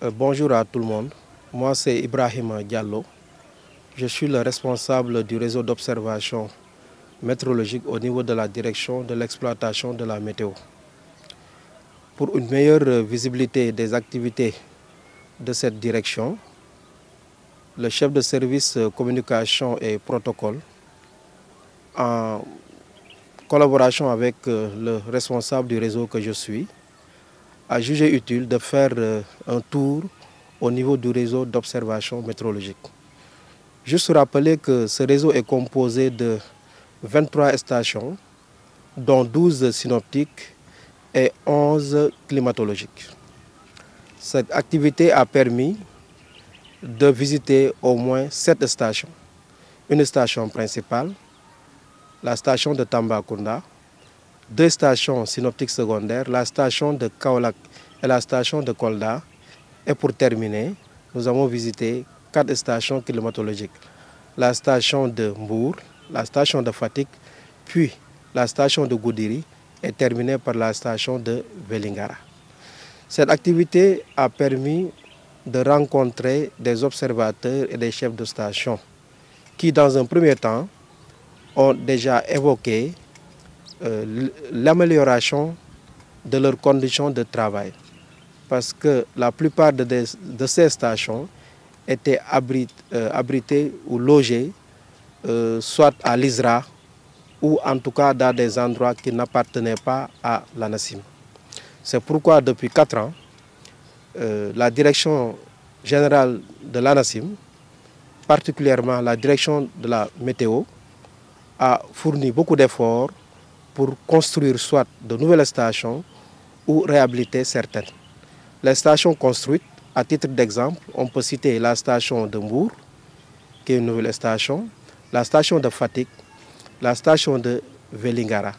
Bonjour à tout le monde. Moi, c'est Ibrahima Diallo. Je suis le responsable du réseau d'observation météorologique au niveau de la direction de l'exploitation de la météo. Pour une meilleure visibilité des activités de cette direction, le chef de service communication et protocole, en collaboration avec le responsable du réseau que je suis, a jugé utile de faire un tour au niveau du réseau d'observation météorologique. Juste rappeler que ce réseau est composé de 23 stations, dont 12 synoptiques et 11 climatologiques. Cette activité a permis de visiter au moins 7 stations. Une station principale, la station de Tambacounda, 2 stations synoptiques secondaires, la station de Kaolack et la station de Kolda. Et pour terminer, nous avons visité 4 stations climatologiques. La station de Mbour, la station de Fatick, puis la station de Goudiri et terminée par la station de Vélingara. Cette activité a permis de rencontrer des observateurs et des chefs de station qui, dans un premier temps, ont déjà évoqué l'amélioration de leurs conditions de travail. Parce que la plupart de ces stations étaient abritées ou logées soit à l'ISRA ou en tout cas dans des endroits qui n'appartenaient pas à l'ANACIM. C'est pourquoi depuis 4 ans, la direction générale de l'ANACIM, particulièrement la direction de la météo, a fourni beaucoup d'efforts pour construire soit de nouvelles stations ou réhabiliter certaines. Les stations construites, à titre d'exemple, on peut citer la station de Mbour, qui est une nouvelle station, la station de Fatick, la station de Vélingara.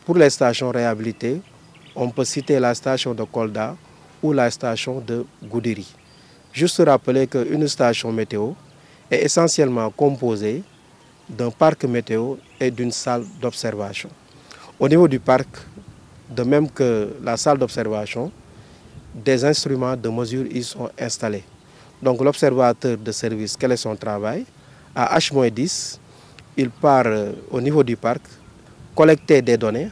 Pour les stations réhabilitées, on peut citer la station de Kolda ou la station de Goudiri. Juste rappeler qu'une station météo est essentiellement composée d'un parc météo et d'une salle d'observation. Au niveau du parc, de même que la salle d'observation, des instruments de mesure y sont installés. Donc l'observateur de service, quel est son travail? À H-10, il part au niveau du parc, collecter des données,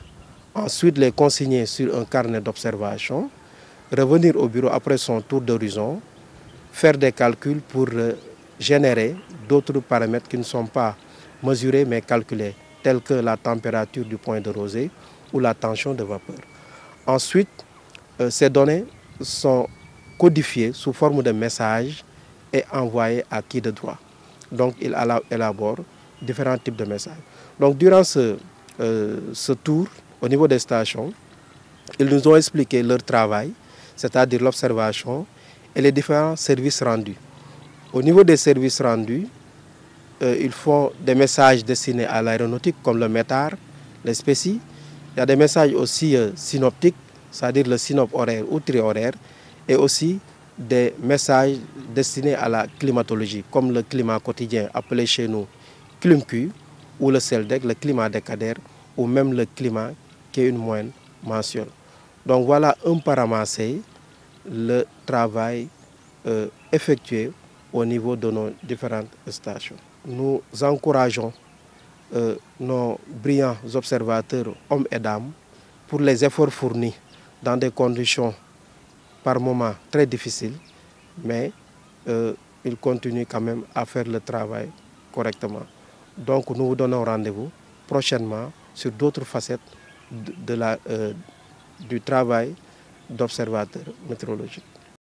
ensuite les consigner sur un carnet d'observation, revenir au bureau après son tour d'horizon, faire des calculs pour générer d'autres paramètres qui ne sont pas mesurés mais calculés, tels que la température du point de rosée ou la tension de vapeur. Ensuite, ces données sont codifiées sous forme de messages et envoyées à qui de droit. Donc, il élabore différents types de messages. Donc, durant ce tour, au niveau des stations, ils nous ont expliqué leur travail, c'est-à-dire l'observation et les différents services rendus. Au niveau des services rendus, ils font des messages destinés à l'aéronautique comme le METAR, les SPECI. Il y a des messages aussi synoptiques, c'est-à-dire le synop horaire ou tri-horaire, et aussi des messages destinés à la climatologie, comme le climat quotidien appelé chez nous ClimQ, ou le CELDEC, le climat décadaire, ou même le climat qui est une moyenne mensuelle. Donc voilà un peu ramassé le travail effectué au niveau de nos différentes stations. Nous encourageons nos brillants observateurs, hommes et dames, pour les efforts fournis dans des conditions par moments très difficiles, mais ils continuent quand même à faire le travail correctement. Donc nous vous donnons rendez-vous prochainement sur d'autres facettes du travail d'observateur météorologique.